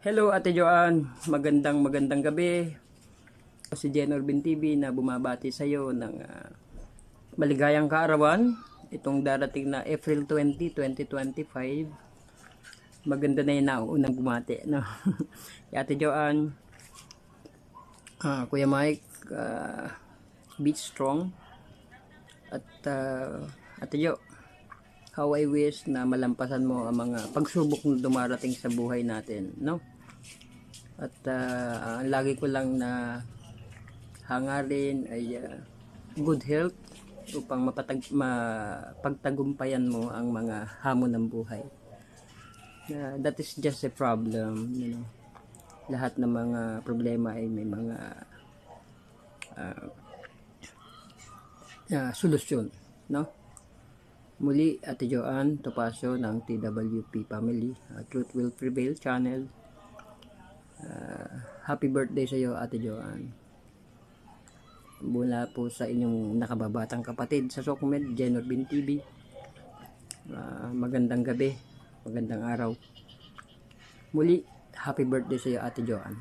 Hello Ate Joanne, magandang gabi. Ako si Jenor Bin TV na bumabati sa iyo ng maligayang kaarawan. Itong darating na April 20, 2025. Maganda na yung naunang bumati, no? Ate Joanne, Kuya Mike, be strong. At Ate Jo, how I wish na malampasan mo ang mga pagsubok na dumarating sa buhay natin, no? At lagi ko lang na hangarin ay good health upang mapagtagumpayan mo ang mga hamon ng buhay. That is just a problem, you know. Lahat ng mga problema ay may mga solusyon, no? Muli, Ate Joanne Topacio ng TWP Family, Truth Will Prevail Channel. Happy birthday sa iyo, Ate Joanne. Mula po sa inyong nakababatang kapatid sa Sokmed, Jenor Bin TV. Magandang gabi, magandang araw. Muli, happy birthday sa iyo, Ate Joanne.